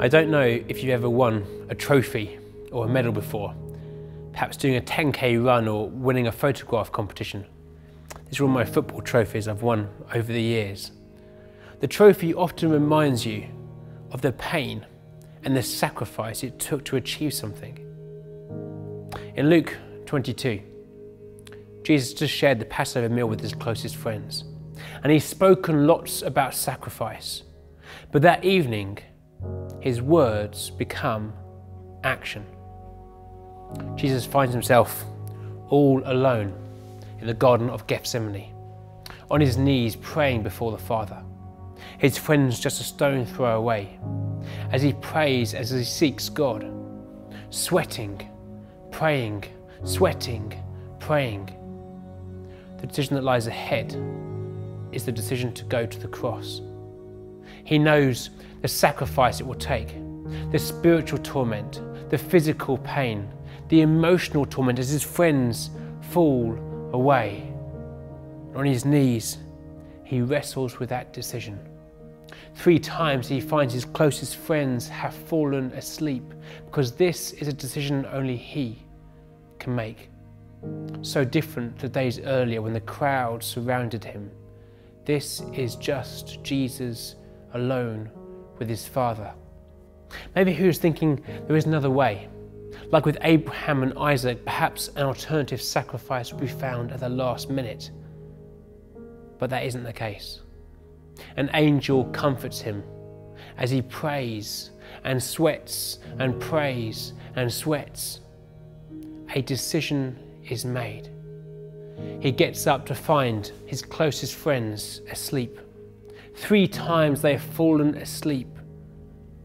I don't know if you've ever won a trophy or a medal before, perhaps doing a 10k run or winning a photograph competition. These are all my football trophies I've won over the years. The trophy often reminds you of the pain and the sacrifice it took to achieve something. In Luke 22, Jesus just shared the Passover meal with his closest friends, and he's spoken lots about sacrifice. But that evening, his words become action. Jesus finds himself all alone in the Garden of Gethsemane, on his knees praying before the Father. His friends just a stone throw away. As he prays, as he seeks God, sweating, praying, sweating, praying. The decision that lies ahead is the decision to go to the cross. He knows the sacrifice it will take, the spiritual torment, the physical pain, the emotional torment as his friends fall away. On his knees, he wrestles with that decision. 3 times he finds his closest friends have fallen asleep because this is a decision only he can make. So different to days earlier when the crowd surrounded him. This is just Jesus alone with his Father. Maybe he was thinking there is another way. Like with Abraham and Isaac, perhaps an alternative sacrifice will be found at the last minute. But that isn't the case. An angel comforts him as he prays and sweats and prays and sweats. A decision is made. He gets up to find his closest friends asleep. 3 times they have fallen asleep.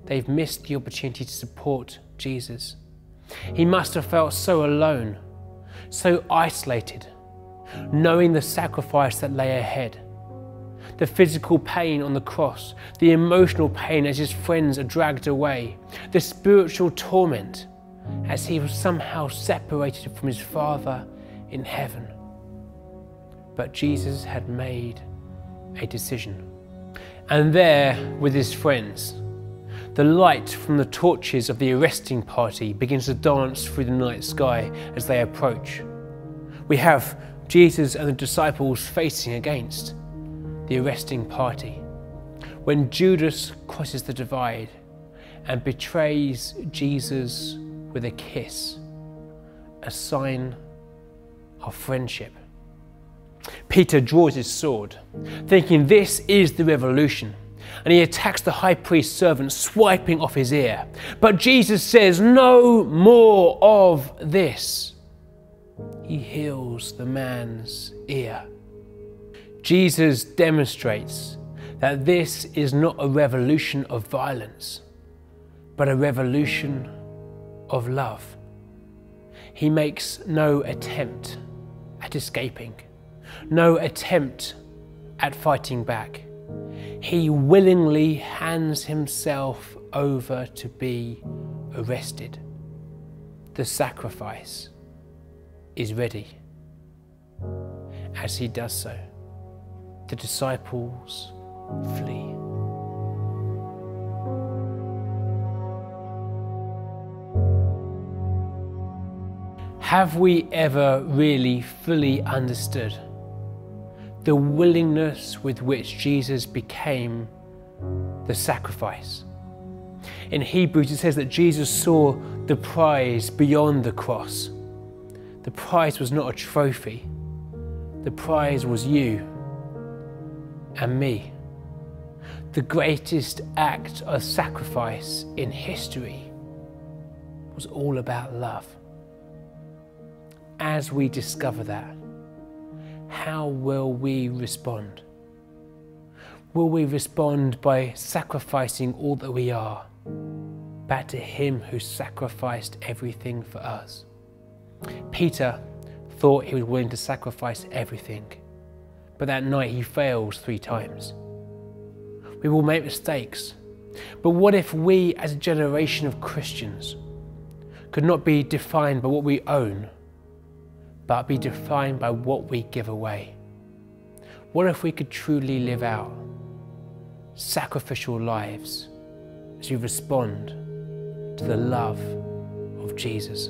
They've missed the opportunity to support Jesus. He must have felt so alone, so isolated, knowing the sacrifice that lay ahead. The physical pain on the cross, the emotional pain as his friends are dragged away, the spiritual torment as he was somehow separated from his Father in heaven. But Jesus had made a decision. And there, with his friends, the light from the torches of the arresting party begins to dance through the night sky as they approach. We have Jesus and the disciples facing against the arresting party. When Judas crosses the divide and betrays Jesus with a kiss, a sign of friendship. Peter draws his sword, thinking this is the revolution, and he attacks the high priest's servant, swiping off his ear. But Jesus says, "No more of this." He heals the man's ear. Jesus demonstrates that this is not a revolution of violence, but a revolution of love. He makes no attempt at escaping, no attempt at fighting back. He willingly hands himself over to be arrested. The sacrifice is ready. As he does so, the disciples flee. Have we ever really fully understood the willingness with which Jesus became the sacrifice? In Hebrews it says that Jesus saw the prize beyond the cross. The prize was not a trophy. The prize was you and me. The greatest act of sacrifice in history was all about love. As we discover that, how will we respond? Will we respond by sacrificing all that we are back to him who sacrificed everything for us? Peter thought he was willing to sacrifice everything, but that night he fails 3 times. We will make mistakes, but what if we as a generation of Christians could not be defined by what we own, but be defined by what we give away? What if we could truly live out sacrificial lives, as you respond to the love of Jesus.